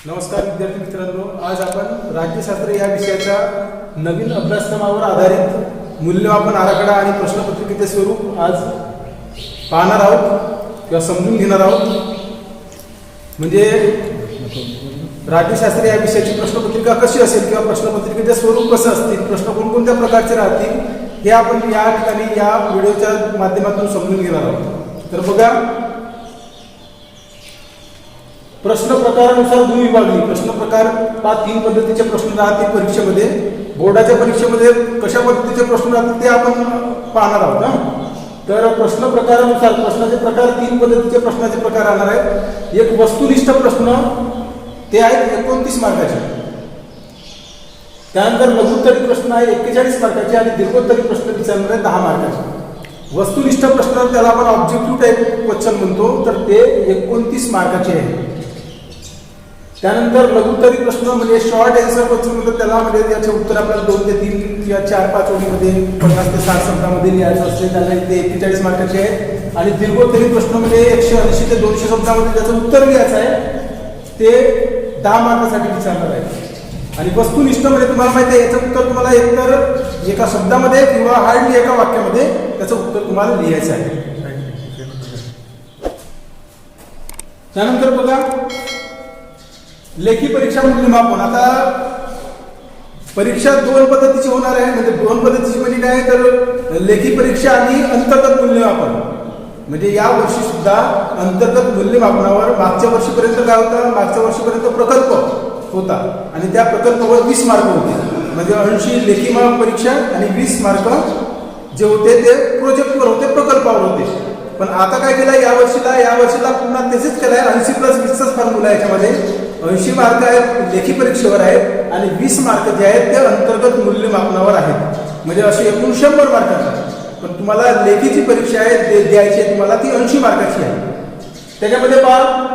नमस्कार विद्यार्थी मित्रांनो, आज आपण राज्यशास्त्र या विषयाच्या नवीन अभ्यासक्रमावर आधारित मूल्यमापन आराखडा आणि प्रश्नपत्रिकेचे स्वरूप आज पाहणार आहोत किंवा समजून घेणार आहोत. म्हणजे राज्यशास्त्र या विषयाची प्रश्नपत्रिका कशी असेल किंवा प्रश्नपत्रिकेचे स्वरूप कसं असतील, प्रश्न कोणकोणत्या प्रकारचे राहतील हे आपण या ठिकाणी या व्हिडिओच्या माध्यमातून समजून घेणार आहोत. तर बघा, प्रश्न प्रकारानुसार दोन विभागणी. प्रश्न प्रकार 3 पद्धतीचे प्रश्न राहतील परीक्षेमध्ये. बोर्डाच्या परीक्षेमध्ये कशा पद्धतीचे प्रश्न राहतील ते आपण पाहणार आहोत. तर प्रश्न प्रकारानुसार प्रश्नाचे प्रकार 3 पद्धतीचे प्रश्नाचे प्रकार राहणार आहेत. एक वस्तुनिष्ठ प्रश्न, ते आहेत 29 मार्काचे. त्यानंतर लघुत्तरी प्रश्न आहे 41 मार्काचे आणि दीर्घोत्तरी प्रश्न विचारणार आहे 10 मार्काचे. वस्तुनिष्ठ प्रश्न त्याला आपण ऑब्जेक्टिव्ह टाइप क्वेश्चन म्हणतो, तर ते 29 मार्काचे आहे. त्यानंतर लघुत्तरी प्रश्न म्हणजे शॉर्ट आन्सर क्वेश्चन म्हणतात त्याला, म्हणजे याचे उत्तर आपल्याला 2 ते 3 किंवा 4-5 ओळीमध्ये 50 ते 60 शब्दामध्ये लिहायचं असते, त्याला ते 41 मार्काचे आहे. आणि दीर्घोत्तरी प्रश्न म्हणजे 180 ते 200 शब्दामध्ये त्याचं उत्तर लिहायचं आहे, ते 10 मार्कासाठी विचारणार आहे. आणि वस्तुनिष्ठ म्हणजे तुम्हाला माहिती आहे याचं उत्तर तुम्हाला एकतर एका शब्दामध्ये किंवा हार्डली एका वाक्यामध्ये त्याचं उत्तर तुम्हाला लिहायचं आहे. त्यानंतर बघा, लेखी परीक्षा मूल्यमापन. आता परीक्षा 2 पद्धतीची होणार आहे. म्हणजे 2 पद्धतीची म्हणजे काय, तर लेखी परीक्षा आणि अंतर्गत मूल्यमापन. म्हणजे या वर्षी सुद्धा अंतर्गत मूल्यमापनावर मागच्या वर्षीपर्यंत काय होतं, मागच्या वर्षीपर्यंत प्रकल्प होता आणि त्या प्रकल्पावर 20 मार्क होते. म्हणजे 80 लेखी परीक्षा आणि 20 मार्क जे होते ते प्रोजेक्टवर होते, प्रकल्पावर होते. पण आता काय केलं, या वर्षीला पुन्हा तेच केलंय. 80+20चा फॉर्म्युला आहे. याच्यामध्ये 80 मार्क आहेत लेखी परीक्षेवर आहेत आणि 20 मार्क जे आहेत ते अंतर्गत मूल्यमापनावर आहेत. म्हणजे असे एकूण 100 मार्कांचा. पण तुम्हाला लेखीची परीक्षा आहे द्यायची आहे तुम्हाला, ती 80 मार्काची आहे. त्याच्यामध्ये पहा,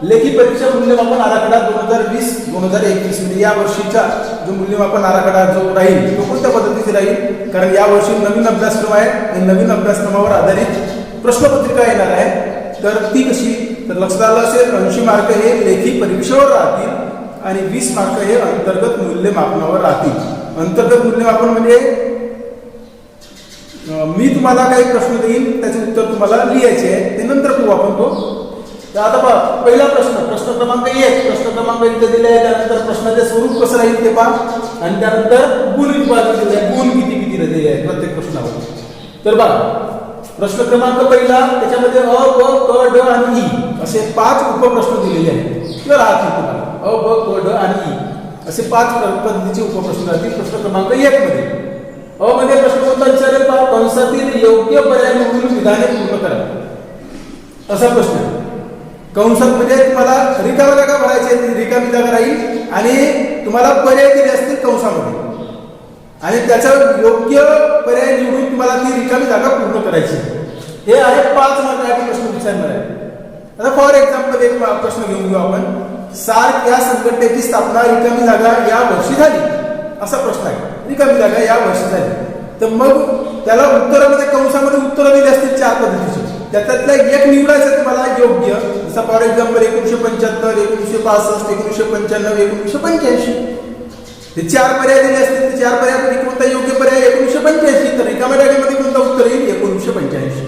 लेखी परीक्षा मूल्यमापन आराखडा 2020-2021 म्हणजे या वर्षीचा जो मूल्यमापन आराखडा जो राहील तो कोणत्या पद्धतीचे राहील, कारण या वर्षी नवीन अभ्यासक्रम आहे आणि नवीन अभ्यासक्रमावर आधारित प्रश्नपत्रिका येणार आहे. तर ती कशी, तर लक्षात आलं असेल, 80 मार्क हे लेखी परीक्षेवर राहतील आणि 20 मार्क हे अंतर्गत मूल्यमापनावर राहतील. अंतर्गत मूल्यमापन म्हणजे मी तुम्हाला काही प्रश्न देईन, त्याचे उत्तर तुम्हाला लिहायचे आहे, ते नंतर पाहू आपण तो. तर आता पहा, पहिला प्रश्न क्रमांक 1. प्रश्न क्रमांक 1 दिले आहे. त्यानंतर प्रश्नाचे स्वरूप कसं राहील ते पहा आणि त्यानंतर गुण विभाग दिले आहे, गुण किती दिले आहे प्रत्येक प्रश्नावर. तर बघा, प्रश्न क्रमांक पहिला, त्याच्यामध्ये अ, ब, क, ड आणि ई असे 5 उपप्रश्न दिलेले आहेत किंवा राहतील तुम्हाला. अ, ब, क, ड आणि ई असे 5 पद्धतीचे उपप्रश्न राहतील प्रश्न क्रमांक 1 मध्ये. अ मध्ये प्रश्न कोणता विचारेल पहा, कंसातील योग्य पर्याय निवडून विधाने पूर्ण करा, असा प्रश्न. कंसात म्हणजे तुम्हाला रिकामी जागा भरायची, रिकामी जागा राहील आणि तुम्हाला पर्याय दिले असतील कंसामध्ये आणि त्याचा योग्य पर्याय निवडून तुम्हाला ती रिकामी जागा पूर्ण करायची. हे आहे 5 मार्काचे प्रश्न विचारणार आहे. आता फॉर एक्झाम्पल एक प्रश्न घेऊन घेऊ आपण. सार्क या संघटनेची स्थापना रिकामी जागा या वर्षी झाली, असा प्रश्न आहे. रिकामी जागा या वर्षी झाली, तर मग त्याला उत्तरामध्ये कंसामध्ये उत्तरं दिली असतील 4 पद्धतीची. त्यातलं एक निवडायचं तुम्हाला योग्य. जसं फॉर एक्झाम्पल 1975, 1965, 1995, 1985 हे 4 पर्याय दिले असतील. ते 4 पर्यायापैकी कोणता योग्य पर्याय 1985, तर रिकाम्या जागेमध्ये कोणतं उत्तर येईल 1985.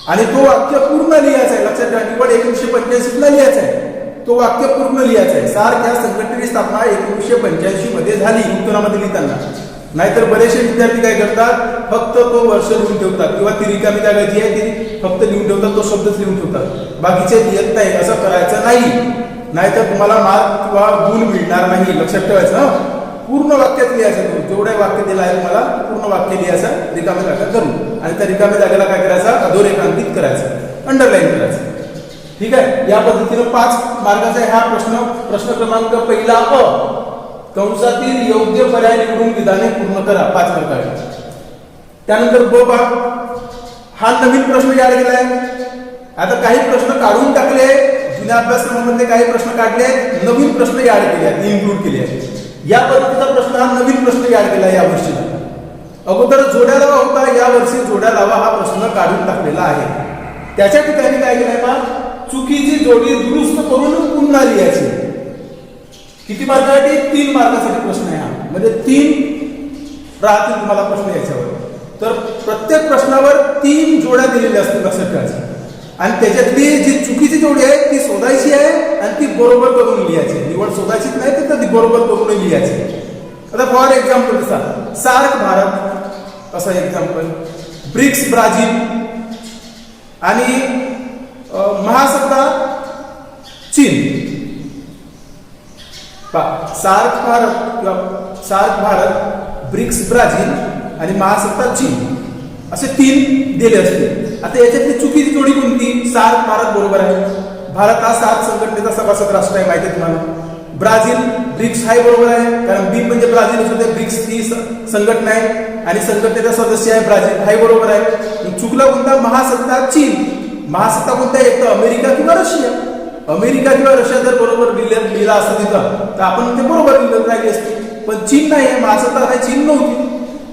आणि तो वाक्य पूर्ण लिहायचं आहे. लक्षात घ्या, निवड 1985 ला लिहायचं आहे. तो वाक्य पूर्ण लिहायचं आहे. सार्क या संघटनेची स्थापना 1985 मध्ये झाली उत्तरामध्ये लिहिताना. नाहीतर बरेचसे विद्यार्थी काय करतात, फक्त तो वर्ष लिहून ठेवतात किंवा ती रिकामी जागा जी आहे ती फक्त लिहून ठेवतात, तो शब्दच लिहून ठेवतात, बाकीचे लिहत नाही. असं करायचं नाही, नाहीतर तुम्हाला मार्क किंवा गुण मिळणार नाही. लक्षात ठेवायचं, पूर्ण वाक्यात लिहायचं. जेवढे वाक्य दिलं आहे तुम्हाला पूर्ण वाक्य लिहायचं रिकाम्या जागा करून आणि त्या रिकाम्या जागेला काय करायचं, अधोरेखांकित करायचं, अंडरलाईन करायचं. ठीक आहे. या पद्धतीनं 5 मार्काचा हा प्रश्न क्रमांक पहिला अ, कंसातील योग्य पर्याय निवडून विधाने पूर्ण करा, 5 मार्काचे. त्यानंतर ब पहा, हा नवीन प्रश्न याड केलाय. आता काही प्रश्न काढून टाकले, जुन्या अभ्यासक्रमामध्ये काही प्रश्न काढले, नवीन प्रश्न याड केले आहेत, इन्क्लूड केले आहेत. या पद्धतीचा प्रश्न हा नवीन प्रश्न याड केला या वर्षीला. अगोदर जोड्या लावा होता, या वर्षी जोड्या लावा हा प्रश्न काढून टाकलेला आहे. त्याच्या ठिकाणी काय केलंय पहा, चुकीची जोडी दुरुस्त करून पुन्हा लिहायची. किती मार्कासाठी? 3 मार्कासाठी प्रश्न आहे हा. म्हणजे 3 राहतील तुम्हाला प्रश्न याच्यावर. तर प्रत्येक प्रश्नावर 3 जोड्या दिलेल्या असतील लक्षात ठेवायचं. आणि त्याच्यातली जी चुकीची जोडी आहे ती शोधायची आहे आणि ती बरोबर करून लिहायची. निवड शोधायचीच नाही तर ती बरोबर करून लिहायची. आता फॉर एक्झाम्पल सार्क भारत असं एक्झाम्पल, ब्रिक्स ब्राझील आणि महासत्ता चीन. सार्क भारत, ब्रिक्स ब्राझील आणि महासत्ता चीन असे 3 दिले असते. आता याच्यातली चुकीची जोडी कोणती? सार्क भारत बरोबर आहे. भारत हा सार्क संघटनेचा सभासद राष्ट्र आहे, माहिती आहे तुम्हाला. ब्राझील ब्रिक्स हाय बरोबर आहे, कारण बी म्हणजे ब्राझील होते, ब्रिक्स ही संघटना आहे आणि संघटनेचा सदस्य आहे ब्राझील, हाय बरोबर आहे. चुकला कोणता? महासत्ता चीन. महासत्ता कोणता? एक तर अमेरिका किंवा रशिया. अमेरिका किंवा रशिया जर बरोबर लिहिला असतं तिथं तर आपण ते बरोबर लिहिलं राहिली असती. पण चीन नाही आहे, महासत्ता हा चीन नव्हती.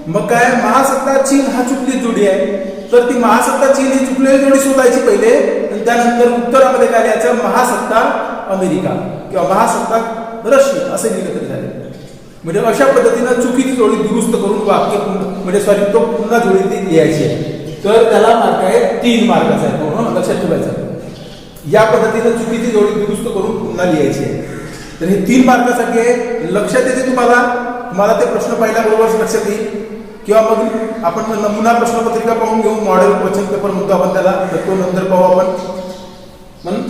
मग काय? महासत्ता चीन हा चुकली जोडी आहे. तर ती महासत्ता चीन ही चुकलेली जोडी शोधायची पहिले आणि त्यानंतर उत्तरामध्ये काय लिहायचं? महासत्ता अमेरिका किंवा महासत्ता रशिया असे लिहिले तरी झाले. म्हणजे अशा पद्धतीनं चुकीची जोडी दुरुस्त करून वाक्य म्हणजे तो पुन्हा जोडी ती लिहायची आहे. तर त्याला मार्क आहे 3 मार्काचा आहे. म्हणून लक्षात ठेवायचं. या पद्धतीनं चुकीची जोडी दुरुस्त करून पुन्हा लिहायची आहे. तर हे 3 मार्कासाठी आहे. लक्षात येते तुम्हाला ते प्रश्न पाहिल्याबरोबर लक्षात येईल. किंवा मग आपण नमुना प्रश्नपत्रिका पाहून घेऊ, मॉडेल क्वेश्चन पेपर म्हणतो आपण त्याला, तर तो नंतर पाहू आपण. म्हणून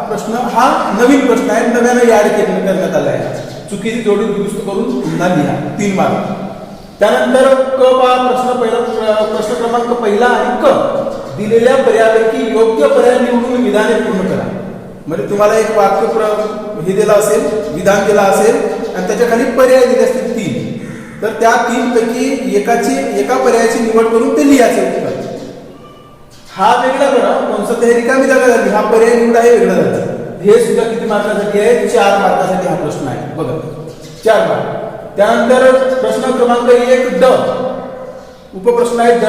प्रश्न हा नवीन प्रश्न आहे, नव्यानं ऍड करण्यात आला आहे. चुकीची जोडी दुरुस्त करून पुन्हा लिहा, 3 मार्क. त्यानंतर प्रश्न क्रमांक पहिला आणि क दिलेल्या पर्यायापैकी योग्य पर्याय निवडून विधाने पूर्ण करा. म्हणजे तुम्हाला एक वाक्य हे दिलं असेल, विधान दिलं असेल आणि त्याच्या खाली पर्याय दिले असतील 3. तर त्या 3 पैकी एका पर्यायाची निवड करून ते लिहायचं. हा वेगळा करा, कोणतं तरी रिकामी जागा झाली, हा पर्याय निवडा हे वेगळं झालं. हे सुद्धा किती मार्कासाठी आहे? 4 मार्कासाठी हा प्रश्न आहे. बघा 4 मार्क. त्यानंतर प्रश्न क्रमांक 1 ड उपप्रश्न आहे ड.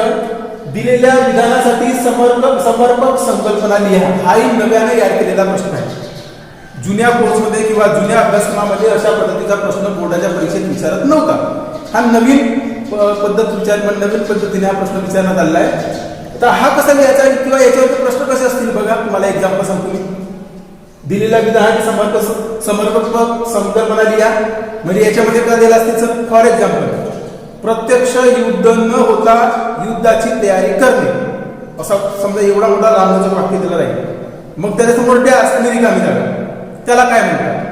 दिलेल्या विधानासाठी समर्पक संकल्पना लिहा. हाही नव्याने ऍड केलेला प्रश्न आहे. जुन्या कोर्समध्ये किंवा जुन्या अभ्यासक्रमामध्ये अशा पद्धतीचा प्रश्न बोर्डाच्या परीक्षेत विचारत नव्हता. हा नवीन नवीन पद्धतीने हा प्रश्न विचारण्यात आलेला आहे. तर हा कसा लिहायचा किंवा याच्यावरचे प्रश्न कसे असतील बघा. तुम्हाला एक्झाम्पल सांगतो मी. दिलेल्या विधानाची समर्पक संकल्पना लिहा. म्हणजे याच्यामध्ये काय दिलं असतील? फॉर एक्झाम्पल, प्रत्यक्ष युद्ध न होता युद्धाची तयारी करणे, असा समजा एवढा मोठा लांबचं वाक्य दिलं राहील. मग त्याच्यासमोर डॅश आणि रिकामी जागा, त्याला काय म्हणतात?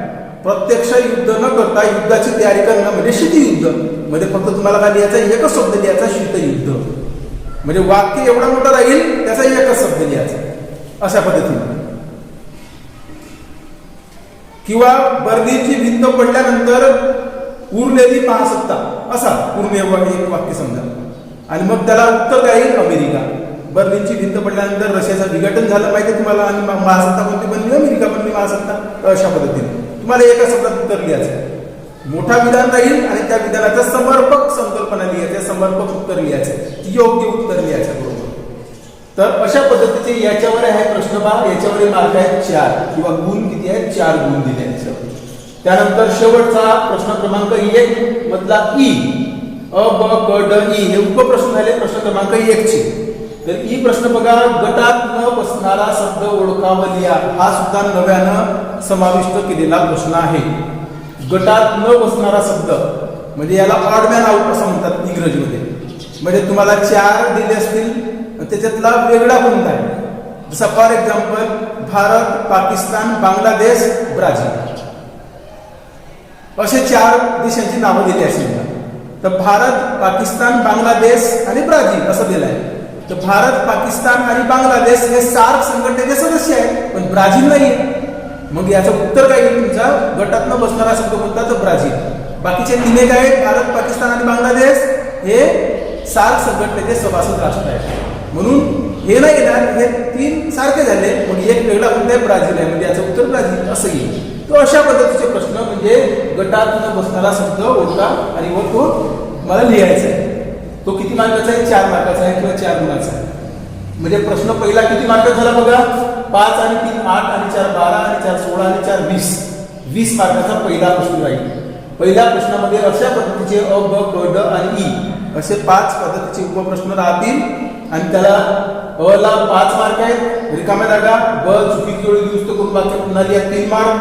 प्रत्यक्ष युद्ध न करता युद्धाची तयारी करणं म्हणजे शीतयुद्ध. म्हणजे फक्त तुम्हाला काय लिहायचा? एकच शब्द लिहायचा, शीतयुद्ध. म्हणजे वाक्य एवढा मोठा राहील, त्याचा एकच शब्द लिहायचा अशा पद्धतीने. किंवा बर्लिनची भिंत पडल्यानंतर उरलेली महासत्ता, असा पूर्ण एक वाक्य समजा. आणि मग त्याला उत्तर काय येईल? अमेरिका. बर्लिनची भिंत पडल्यानंतर रशियाचं विघटन झालं माहिती आहे तुम्हाला, आणि महासत्ता कोणती बनली? अमेरिका बनली महासत्ता. अशा पद्धतीने तुम्हाला एका शब्दात उत्तर लिहायचं. मोठा विधान राहील आणि त्या विधानाचा समर्पक संकल्पना लिहायचं, समर्पक उत्तर लिहायचं, योग्य उत्तर लिहायचं बरोबर. तर अशा पद्धतीचे याच्यावर आहे प्रश्न पहा. याच्यावर मार्क आहेत 4 किंवा गुण किती आहेत? 4 गुण दिले आहेत. त्यानंतर शेवटचा प्रश्न क्रमांक 1 मधला ई, अ ब क ड ई हे उपप्रश्न झाले प्रश्न क्रमांक 1 चे. तर ई प्रश्न बघा. गटात न बसणारा शब्द ओळखावा लिहा. हा सुद्धा नव्यानं समाविष्ट केलेला प्रश्न आहे. गटात न बसणारा शब्द म्हणजे याला ऑड मॅन आउट असं म्हणतात इंग्रजीमध्ये. म्हणजे तुम्हाला 4 दिले असतील, त्याच्यातला वेगळा कोणता आहे? जसा for example Bharat, Pakistan, Bangladesh, Brazil असे 4 देशांची नावं दिली असेल. तर भारत, पाकिस्तान, बांगलादेश आणि ब्राझील असं दिलं आहे. तर भारत, पाकिस्तान आणि बांगलादेश हे सार्क संघटनेचे सदस्य आहेत, पण ब्राझील नाही. मग याचं उत्तर काय येईल तुमचा? गटात न बसणारा शब्द कोणता? तर ब्राझील. बाकीचे 3 काय आहेत? भारत, पाकिस्तान आणि बांगलादेश हे सार्क संघटनेचे सभासद राष्ट्र आहेत. म्हणून हे नाही येणार, हे 3 सारखे झाले. मग एक वेगळा कोणता आहे? ब्राझील आहे. म्हणजे याचं उत्तर ब्राझील असं येईल. तो अशा पद्धतीचे प्रश्न म्हणजे गटात न बसणारा शब्द ओळखा आणि व तो मला लिहायचा आहे. तो किती मार्काचा आहे? 4 मार्काचा आहे किंवा 4 गुणाचा आहे. म्हणजे प्रश्न पहिला किती मार्काचा झाला बघा? 5 आणि 3 8 आणि 4 12 आणि 4 16 आणि 4 20 20 मार्काचा पहिला प्रश्न राहील. पहिल्या प्रश्नामध्ये अशा पद्धतीचे अ, ब, क, ड आणि ई असे 5 पद्धतीचे उपप्रश्न राहतील आणि त्याला अ ला 5 मार्क आहेत रिकाम्या जागा, ब चुकीची जोडी दुरुस्त करून वाक्य पुन्हा लिहा 3 मार्क,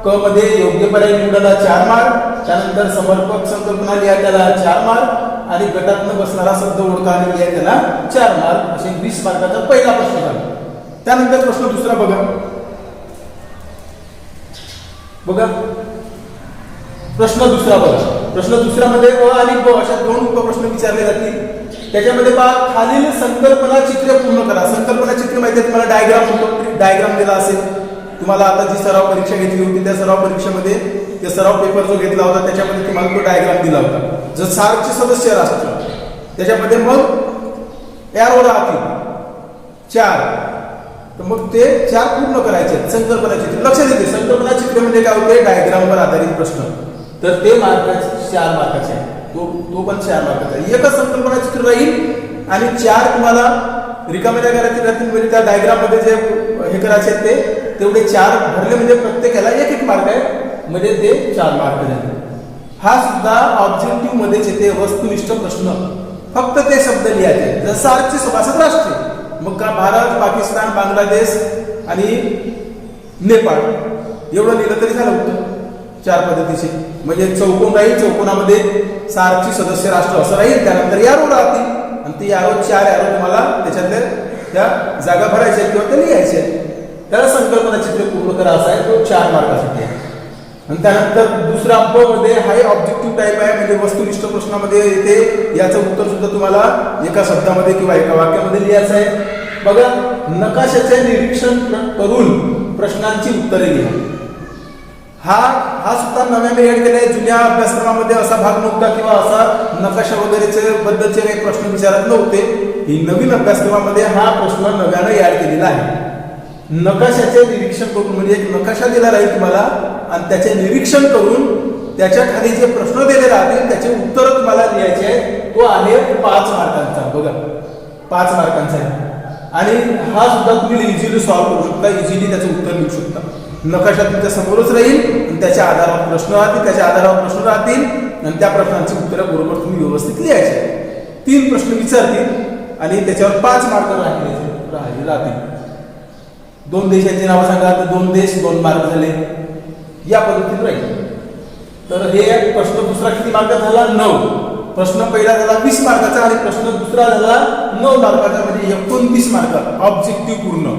क मध्ये योग्य पर्याय निवडायला 4 मार्क, त्यानंतर समर्पक संकल्पना लिहा त्याला 4 मार्क आणि गटातनं बसणारा शब्द ओळखा आणि लिहा त्याला 4 मार्क असे 20 मार्काचा पहिला प्रश्न झाला. त्यानंतर प्रश्न दुसरा बघा. प्रश्न दुसरा बघा. प्रश्न दुसऱ्यामध्ये अ आणि ब अशा 2 उपप्रश्न विचारले जातील. त्याच्यामध्ये पहा खालील संकल्पना चित्र पूर्ण करा. संकल्पना चित्र माहिती आहे तुम्हाला, डायग्राम होतो, डायग्राम दिला असेल तुम्हाला. आता जी सराव परीक्षा घेतली होती त्या सराव परीक्षेमध्ये ते सराव पेपर जो घेतला होता त्याच्यामध्ये तुम्हाला तो डायग्राम दिला होता. जर सार्कचे सदस्य राष्ट्र त्याच्यामध्ये मग एरो राहतील 4, तर मग ते 4 पूर्ण करायचे. संकल्पना चित्र लक्षात येते. संकल्पना चित्र म्हणजे काय होते, डायग्रामवर आधारित प्रश्न, तर ते मार्काचे 4 मार्काचे आहे. तो पण 4 मार्काचा आहे. एकच संकल्पना चित्र राहील आणि 4 तुम्हाला रिकाम्या जागा राहतील. म्हणजे त्या डायग्राम मध्ये जे हे करायचे ते तेवढे 4 भरले म्हणजे प्रत्येकाला 1-1 मार्क आहे, म्हणजे ते 4 मार्क झाले. हा सुद्धा ऑब्जेक्टिव्ह मध्येच येते वस्तुनिष्ठ प्रश्न. फक्त ते शब्द लिहायचे. जर सार्कचे सभासद राष्ट्र मग का भारत, पाकिस्तान, बांगलादेश आणि नेपाळ एवढं लिहिलं तरी झालं होतं 4 पद्धतीचे. म्हणजे चौकोन राहील, चौकोनामध्ये सार्कची सदस्य राष्ट्र असं राहील, त्यानंतर यारो राहतील आणि ते यारो 4 यारो तुम्हाला त्याच्यातल्या त्या जागा भरायच्या किंवा ते लिहायचे. त्याला संकल्पना चित्र पूर्ण करा असा आहे, तो 4 मार्कासाठी आहे. आणि त्यानंतर दुसरा ब मध्ये हा ऑब्जेक्टिव्ह टाईप आहे, म्हणजे वस्तुनिष्ठ प्रश्नामध्ये येते. याचं उत्तर सुद्धा तुम्हाला एका शब्दामध्ये किंवा एका वाक्यामध्ये लिहायचं आहे. बघा, नकाशाचे निरीक्षण करून प्रश्नांची उत्तरे लिहा. हा सुद्धा नव्याने ऍड केलाय. जुन्या अभ्यासक्रमामध्ये असा भाग नव्हता किंवा असा नकाशा वगैरेचे बद्दलचे काही प्रश्न विचारत नव्हते. ही नवीन अभ्यासक्रमामध्ये हा प्रश्न नव्याने ऍड केलेला आहे. नकाशाचे निरीक्षण करून, म्हणजे एक नकाशा दिला राहील तुम्हाला आणि त्याचे निरीक्षण करून त्याच्या खाली जे प्रश्न दिले राहतील त्याचे उत्तर तुम्हाला लिहायचे आहे. तो आहे 5 मार्कांचा. बघा, 5 मार्कांचा आहे आणि हा सुद्धा तुम्ही इझिली सॉल्व्ह करू शकता, इझिली त्याचं उत्तर लिहू शकता. नकाशा तुमच्या समोरच राहील आणि त्याच्या आधारावर प्रश्न राहतील, त्याच्या आधारावर प्रश्न राहतील आणि त्या प्रश्नांची उत्तरं बरोबर तुम्ही व्यवस्थित लिहायचे. 3 प्रश्न विचारतील आणि त्याच्यावर 5 मार्क राहतील. 2 देशांची नावं सांगा, तर 2 देश 2 मार्क झाले. या पद्धतीने राहील. तर हे प्रश्न दुसरा किती मार्काचा झाला? 9. प्रश्न पहिला झाला 20 मार्काचा आणि प्रश्न दुसरा झाला 9 मार्काचा, म्हणजे 29 मार्क ऑब्जेक्टिव्ह पूर्ण.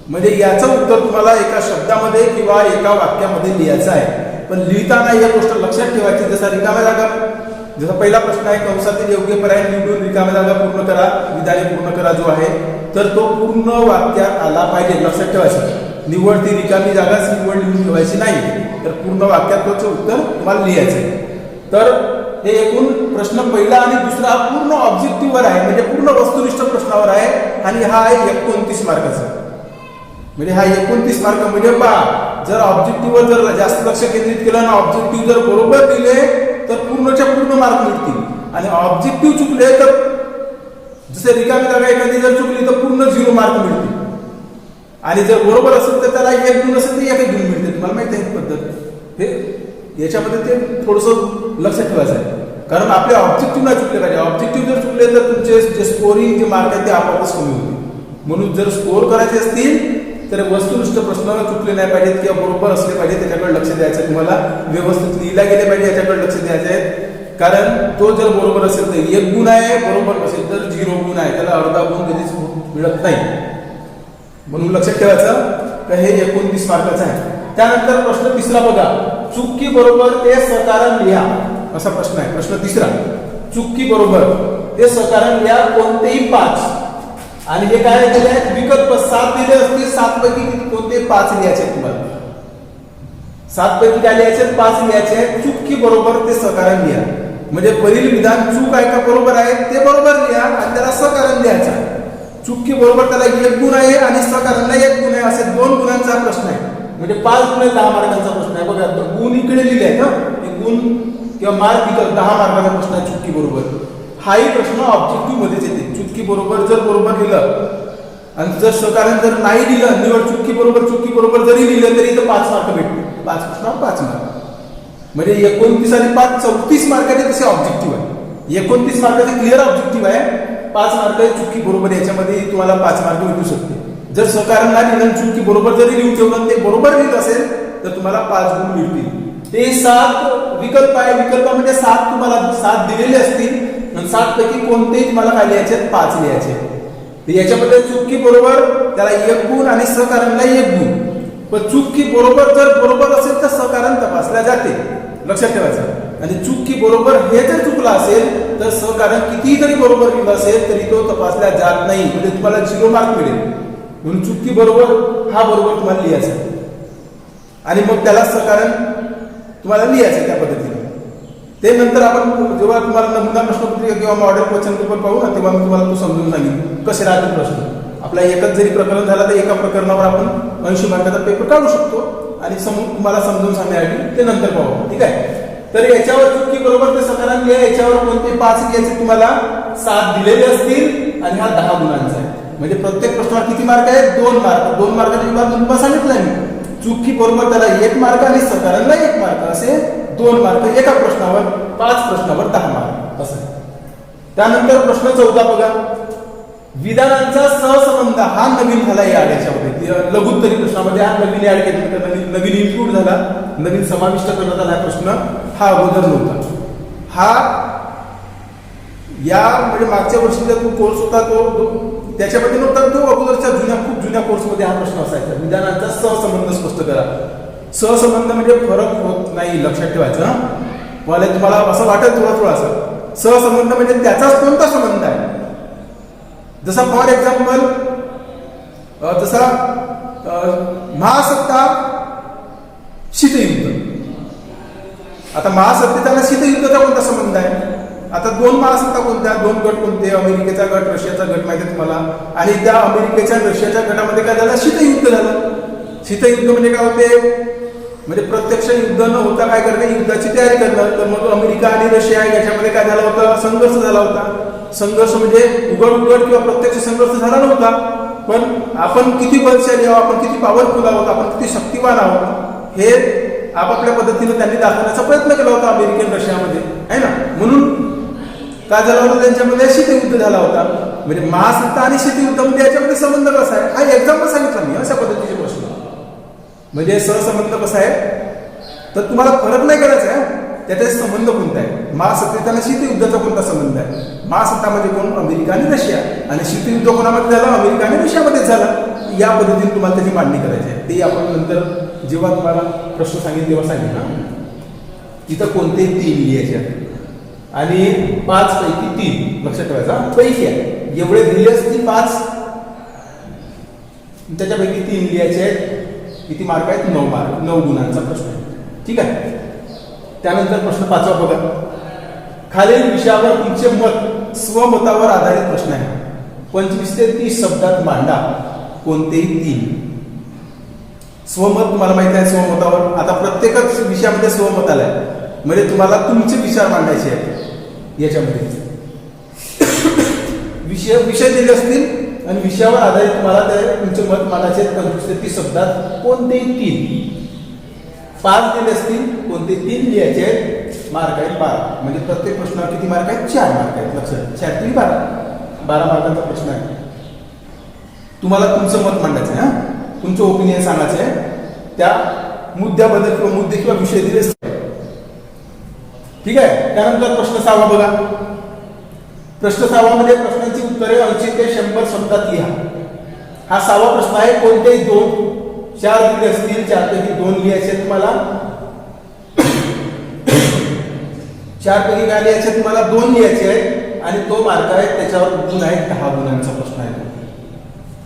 म्हणजे याचं उत्तर तुम्हाला एका शब्दामध्ये किंवा एका वाक्यामध्ये लिहायचं आहे. पण लिहिताना या गोष्ट लक्षात ठेवायची. जसा रिकाम्या जागा, जसा पहिला प्रश्न आहे कंसातील योग्य पर्याय निवडून रिकाम्या जागा पूर्ण करा, विधाने पूर्ण करा जो आहे, तर तो पूर्ण वाक्यात आला पाहिजे. लक्षात ठेवायचं. निवड ती रिकामी जागाच निवड लिहून ठेवायची नाही, तर पूर्ण वाक्यात त्याचं उत्तर तुम्हाला लिहायचं. तर हे एकूण प्रश्न पहिला आणि दुसरा पूर्ण ऑब्जेक्टिव्ह वर आहे, म्हणजे पूर्ण वस्तुनिष्ठ प्रश्नावर आहे आणि हा आहे 29 मार्काचा. म्हणजे हा 29 मार्क म्हणजे पहा, जर ऑब्जेक्टिव्हवर जर जास्त लक्ष केंद्रित केलं आणि ऑब्जेक्टिव्ह जर बरोबर दिले तर पूर्णच्या पूर्ण मार्क मिळतील आणि ऑब्जेक्टिव्ह चुकले तर जसे रिकामी जागा एखादी जर चुकली तर पूर्ण 0 मार्क मिळतील आणि जर बरोबर असेल तर त्याला 1 गुण असेल तर 1 गुण मिळते. तुम्हाला माहिती आहे पद्धत. हे याच्यामध्ये ते थोडंसं लक्षात ठेवायचं आहे, कारण आपले ऑब्जेक्टिव्ह नाही चुकले पाहिजे. ऑब्जेक्टिव्ह जर चुकले तर तुमचे जे स्कोरिंग जे मार्क आहेत ते आपोआपच कमी होते. म्हणून जर स्कोर करायचे असतील तर वस्तुनिष्ठ प्रश्न चुकले नाही पाहिजेत किंवा बरोबर असले पाहिजे, त्याच्याकडे लक्ष द्यायचं. तुम्हाला व्यवस्थित लिहिला गेले पाहिजे याच्याकडे लक्ष द्यायचं आहे. कारण तो जर बरोबर असेल तर 1 गुण आहे, बरोबर असेल तर 0 गुण आहे, त्याला अर्धा गुण कधीच मिळत नाही. म्हणून लक्षात ठेवायचं की हे 29 मार्काचं आहे. त्यानंतर प्रश्न तिसरा बघा, चुकी बरोबर ते सकारण लिहा असा प्रश्न आहे. प्रश्न तिसरा, चुकी बरोबर ते सकारण लिहा कोणतेही 5. आणि हे काय दिले आहेत विकल्प 7 दिले असतील, 7 पैकी कोणते 5 लिहायचे तुम्हाला. 7 पैकी काय लिहायचे? 5 लिहायचे. चुकी बरोबर ते सकारण लिहा. म्हणजे वरील विधान चूक आहे का बरोबर आहे ते बरोबर लिहा आणि त्याला सकारण लिहायचं. चुकी बरोबर त्याला 1 गुण आहे आणि सकारणला 1 गुण आहे, असे 2 गुणांचा प्रश्न आहे. म्हणजे 5 गुण 10 मार्कांचा प्रश्न आहे. बघा, गुण इकडे लिहिले आहेत ना, गुण किंवा मार्क इकडे 10 मार्काचा प्रश्न आहे चुकी बरोबर. हाही प्रश्न ऑब्जेक्टिव्ह मध्येच येते. चुकी बरोबर जर बरोबर लिहिलं आणि जर सकारण जर नाही लिहिलं, निवड चुकी बरोबर जरी लिहिलं तरी इथं 5 मार्क भेटतील. 5 प्रश्नावर 5 मार्क. म्हणजे 29 आणि 5 34 मार्काचे तसे ऑब्जेक्टिव्ह आहे. 29 मार्काचे क्लिअर ऑब्जेक्टिव्ह आहे. 5 मार्क चुकी बरोबर याच्यामध्ये तुम्हाला 5 मार्क भेटू शकते. जर सहकारण नाही लिहिलं चुकी बरोबर जरी लिहून ठेवलं ते बरोबर लिहित असेल तर तुम्हाला 5 गुण मिळतील. ते 7 विकल्प आहे. विकल्पामध्ये 7 तुम्हाला 7 दिलेले असतील आणि 7 पैकी कोणतेही तुम्हाला काय लिहायचे 5 लिहायचे. तर याच्यामध्ये चुकी बरोबर त्याला 1 गुण आणि सहकारणला 1 गुण. पण चुकी बरोबर जर बरोबर असेल तर सहकारण तपासल्या जाते, लक्षात ठेवायचं. आणि चुकी बरोबर हे जर चुकलं असेल तर सहकारण कितीही जरी बरोबर लिहिलं असेल तरी तो तपासला जात नाही, म्हणजे तुम्हाला 0 मार्क मिळेल. म्हणून चुकी बरोबर हा बरोबर तुम्हाला लिहायचा आणि मग त्याला सहकारण तुम्हाला लिहायचं त्या पद्धतीने. ते नंतर आपण जेव्हा तुम्हाला नमुना प्रश्नपत्रिका किंवा मॉडेल क्वेश्चन पेपर पाहू ना तेव्हा मी तुम्हाला तो समजून सांगेन कसे राहतील प्रश्न. आपला एकच जरी प्रकरण झाला तर एका प्रकरणावर आपण 80 मार्काचा पेपर काढू शकतो आणि तुम्हाला समजून सांगण्यासाठी ते नंतर पाहू. ठीक आहे. तर याच्यावर चुकी बरोबर ते सहकारण लिहा. याच्यावर कोणते 5 लिहायचे तुम्हाला 7 दिलेले असतील आणि हा 10 गुणांचा आहे. म्हणजे प्रत्येक प्रश्नावर किती मार्क आहे 2 मार्क. 2 मार्काचे विभाग तुम्हाला सांगितलं मी. चुकी बरोबर त्याला 1 मार्क आणि सहकारणला 1 मार्क असे 2 मार्क एका प्रश्नावर. 5 प्रश्नावर 10 मार्क असं. त्यानंतर प्रश्न 14 बघा. विधानांचा सहसंबंध हा नवीन झाला या याच्यामध्ये लघुत्तरी प्रश्नामध्ये. हा नवीन ऍड केला, नवीन इन्क्लूड झाला, नवीन समाविष्ट करण्यात आला प्रश्न. हा अगोदर नव्हता. हा या म्हणजे मागच्या वर्षीचा जो कोर्स होता तो त्याच्यामध्ये नव्हता. तो अगोदरच्या खूप जुन्या कोर्समध्ये हा प्रश्न असायचा. विधानांचा सहसंबंध स्पष्ट करा. सहसंबंध म्हणजे फरक होत नाही, लक्षात ठेवायचं. मला तुम्हाला असं वाटत थोडासा सहसंबंध म्हणजे त्याचाच कोणता संबंध आहे. जसा फॉर एक्झाम्पल जसा महासत्ता शीतयुद्ध. आता महासत्तेचा आणि शीतयुद्धाचा कोणता संबंध आहे. आता 2 महासत्ता कोणत्या, 2 गट कोणते, अमेरिकेचा गट रशियाचा गट माहिती आहे तुम्हाला. आणि त्या अमेरिकेच्या रशियाच्या गटामध्ये काय झालं शीतयुद्ध झालं. शीतयुद्ध म्हणजे काय होते म्हणजे प्रत्यक्ष युद्ध न होता काय करणे युद्धाची तयारी करणं. तर मग अमेरिका आणि रशिया याच्यामध्ये काय झाला होता संघर्ष झाला होता. संघर्ष म्हणजे उघड किंवा प्रत्यक्ष संघर्ष झाला नव्हता, पण आपण किती बलशाली आहोत, आपण किती पॉवरफुल आहोत, आपण किती शक्तिवान आहोत हे आपापल्या पद्धतीने त्यांनी दाखवण्याचा प्रयत्न केला होता अमेरिकन रशियामध्ये आहे ना. म्हणून काय झालं होतं त्यांच्यामध्ये शीतयुद्ध झाला होता. म्हणजे महासत्ता आणि शीतयुद्धामध्ये याच्यामध्ये संबंध कसा आहे हा एक्झाम्पल सांगितलं मी अशा पद्धतीचे प्रश्न. म्हणजे सहसंबंध कसा आहे तर तुम्हाला फरक नाही करायचा आहे त्याचा संबंध कोणता आहे. महासत्तेचा आणि शीतयुद्धाचा कोणता संबंध आहे. महासत्तामध्ये कोण अमेरिका आणि रशिया आणि शीतयुद्ध कोणामध्ये झालं अमेरिका आणि रशियामध्ये झालं. या पद्धतीने तुम्हाला त्याची मांडणी करायची आहे. ते आपण नंतर जेव्हा तुम्हाला प्रश्न सांगेल तेव्हा सांगेल ना. इथं कोणते 3 लिहायचे आणि 5 पैकी 3 लक्षात ठेवायचा. पैकी आहे एवढे दिले असतील 5 त्याच्यापैकी 3 लिहायचे आहेत. किती मार्क आहेत 9 मार्क. 9 गुणांचा प्रश्न आहे. ठीक आहे. त्यानंतर प्रश्न 5वा बघा. खालील विषयावर तुमचे मत स्वमतावर आधारित प्रश्न आहे. 25 ते 30 शब्दात मांडा कोणतेही 3. स्वमत तुम्हाला माहिती आहे स्वमतावर. आता प्रत्येकच विषयामध्ये स्वमत आलाय म्हणजे तुम्हाला तुमचे विचार मांडायचे आहेत याच्यामध्ये. विषय दिले असतील आणि विषयावर आधारित तुम्हाला ते तुमचे मत मांडायचे 25 ते 30 शब्दात कोणतेही 3. 5 दिले असतील कोणते 3 लिहायचे आहेत. मार्क आहेत 12. म्हणजे प्रत्येक प्रश्नावर किती मार्क आहेत 4 मार्क आहेत. लक्षात 4 3 12 मार्कांचा प्रश्न आहे. तुम्हाला तुमचं मत मांडायचं आहे. तुमचं ओपिनियन सांगायचं आहे त्या मुद्द्याबद्दल किंवा मुद्दे किंवा विषय दिले. ठीक आहे. त्यानंतर प्रश्न 6वा बघा. प्रश्न 6वा मध्ये प्रश्नांची उत्तरे 80 ते 100 शब्दात लिहा. हा 6वा प्रश्न आहे. कोणतेही 4 दिले असतील 4 पैकी 2 लिहायचे तुम्हाला. 4 पैकी काय लिहायचे तुम्हाला 2 लिहायचे आहेत आणि तो मार्क आहे त्याच्यावर गुण आहे 10 गुणांचा प्रश्न आहे.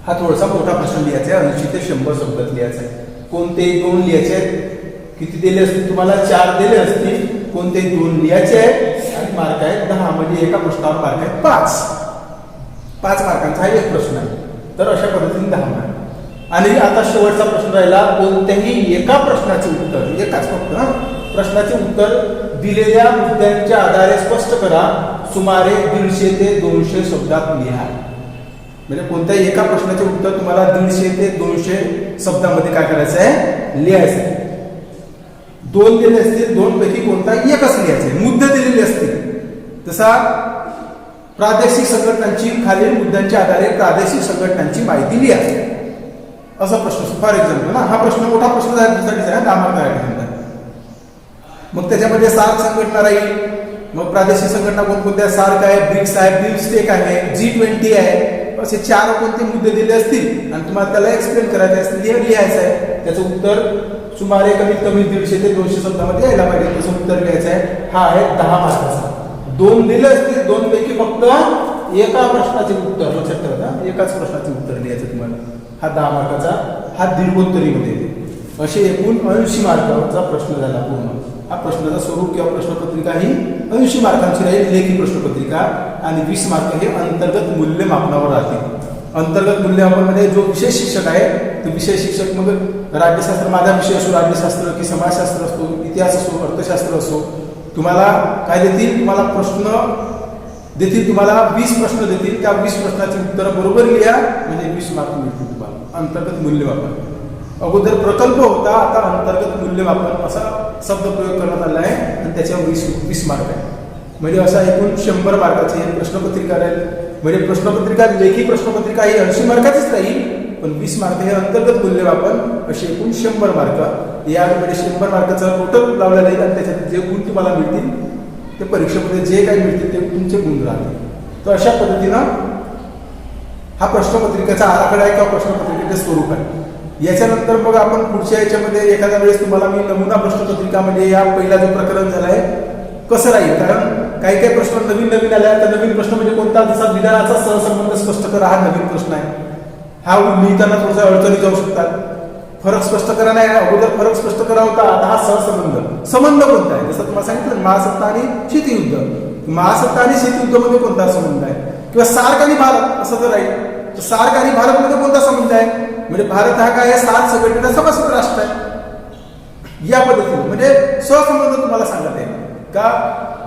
हा थोडासा मोठा प्रश्न लिहायचा आहे. 80 ते 100 शब्दात लिहायचा आहे. कोणतेही 2 लिहायचे आहेत. किती दिले असतील तुम्हाला 4 दिले असतील कोणतेही 2 लिहायचे आहेत आणि मार्क आहे 10. म्हणजे एका प्रश्नावर मार्क आहे 5. 5 मार्कांचा हा एक प्रश्न आहे. तर अशा पद्धतीने 10 मार्क. आणि आता शेवटचा प्रश्न राहिला. कोणत्याही एका प्रश्नाचे उत्तर एकाच फक्त प्रश्नाचे उत्तर दिलेल्या मुद्द्यांच्या आधारे स्पष्ट करा. सुमारे 150 ते 200 शब्दात लिहा. म्हणजे कोणत्याही एका प्रश्नाचे उत्तर तुम्हाला 150 ते 200 शब्दामध्ये काय करायचं आहे लिहायचं आहे. दोन दिले असतील, दोन पैकी कोणता एकच लिहायचे, मुद्दे दिलेले असतील. तसा प्रादेशिक संघटनांची खालील मुद्द्यांच्या आधारे प्रादेशिक संघटनांची माहिती लिहा, असा प्रश्न. फॉर एक्झाम्पल ना, हा प्रश्न मोठा प्रश्न आहे, 10 मार्क. मग त्याच्यामध्ये सार्क संघटना राहील. मग प्रादेशिक संघटना कोणकोणत्या? सार्क आहे, ब्रिक्स आहे, बिमस्टेक आहे, G20 आहे. असे 4 कोणते मुद्दे दिले असतील आणि तुम्हाला त्याला एक्सप्लेन करायचं असतील, लिहायचं आहे. त्याचं उत्तर सुमारे कमीत कमी 150 ते 200 शब्दामध्ये यायला पाहिजे. त्याचं उत्तर लिहायचं आहे. हा आहे 10 मार्काचा. 2 दिले असतील, 2 पैकी फक्त एका प्रश्नाचे उत्तर, लक्षात ठेवा, एकाच प्रश्नाचे उत्तर लिहायचं तुम्हाला. हा 10 मार्काचा, हा दीर्घोत्तरीमध्ये येते. असे एकूण 80 मार्काचा प्रश्न झाला पूर्ण. हा प्रश्नाचा स्वरूप किंवा प्रश्नपत्रिका ही 80 मार्कांची राहील, लेखी प्रश्नपत्रिका. आणि 20 मार्क हे अंतर्गत मूल्यमापनावर राहतील. अंतर्गत मूल्यमापनामध्ये जो विशेष शिक्षक आहे, तो विषय शिक्षक मग राज्यशास्त्र, माझा विषय असो, राज्यशास्त्र की समाजशास्त्र असतो, इतिहास असो, अर्थशास्त्र असो, तुम्हाला काय देतील? तुम्हाला प्रश्न देतील. तुम्हाला 20 प्रश्न देतील. त्या 20 प्रश्नाची उत्तरं बरोबर लिहा, म्हणजे 20 मार्क मिळतील तुम्हाला. अंतर्गत मूल्यमापन. अगोदर प्रकल्प होता, आता अंतर्गत मूल्यमापन असा शब्द प्रयोग करण्यात आला आहे आणि त्याच्यावर 20 मार्क आहे. म्हणजे असा एकूण 100 मार्काची प्रश्नपत्रिका राहील. म्हणजे प्रश्नपत्रिका, लेखी प्रश्नपत्रिका ही 80 मार्काचीच राहील, पण 20 मार्क हे अंतर्गत मूल्यमापन, असे एकूण 100 मार्क. यामध्ये 100 मार्काचा टोटल लावला जाईल आणि त्याच्यात जे गुण तुम्हाला मिळतील ते परीक्षेमध्ये जे काही मिळतील ते तुमचे गुण राहतील. तर अशा पद्धतीनं हा प्रश्नपत्रिकेचा आराखडा आहे किंवा प्रश्नपत्रिकेचे स्वरूप आहे. याच्यानंतर मग आपण पुढच्या याच्यामध्ये एखाद्या वेळेस तुम्हाला मी नमुना प्रश्नपत्रिका म्हणजे या पहिला जो प्रकरण झाला आहे कसं राहील, कारण काही काही प्रश्न नवीन आल्या. तर नवीन प्रश्न म्हणजे कोणता? जसा विधानाचा सहसंबंध स्पष्ट करा, हा नवीन प्रश्न आहे. हा लिहिताना थोडासा अडचणी जाऊ शकतात. फरक स्पष्ट करा नाही, अगोदर फरक स्पष्ट करा होता, आता हा सहसंबंध. संबंध कोणता आहे? जसं तुम्हाला सांगितलं महासत्ता आणि शीतयुद्ध. महासत्ता आणि शीतयुद्धामध्ये कोणता संबंध आहे? किंवा सार्क आणि भारत असं जर राहील तर सार्क आणि भारत मध्ये कोणता संबंध आहे? म्हणजे भारत हा काय आहे? सार्क संघटनेचा सभासद राष्ट्र आहे. या पद्धतीने म्हणजे सहसंबंध तुम्हाला सांगत आहे का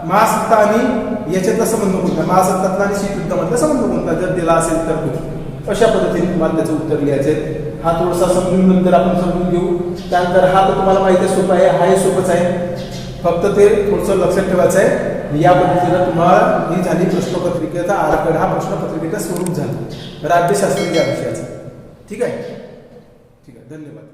महासत्ता आणि याच्यातला संबंध कोणता, महासत्तातला आणि शीतयुद्धामधला संबंध कोणता, जर दिला असेल तर अशा पद्धतीने तुम्हाला त्याचं उत्तर लिहायचं आहे. हा थोडासा समजून नंतर आपण समजून घेऊ. त्यानंतर हा तर तुम्हाला माहिती आहे सोपा आहे, हाही सोपंच आहे, फक्त ते थोडंसं लक्षात ठेवायचं आहे. या पद्धतीनं तुम्हाला ही झाली प्रश्नपत्रिकेचा आराखडा, हा प्रश्नपत्रिकेचं स्वरूप झालं राज्यशास्त्र या विषयाचं. ठीक आहे, ठीक आहे, धन्यवाद.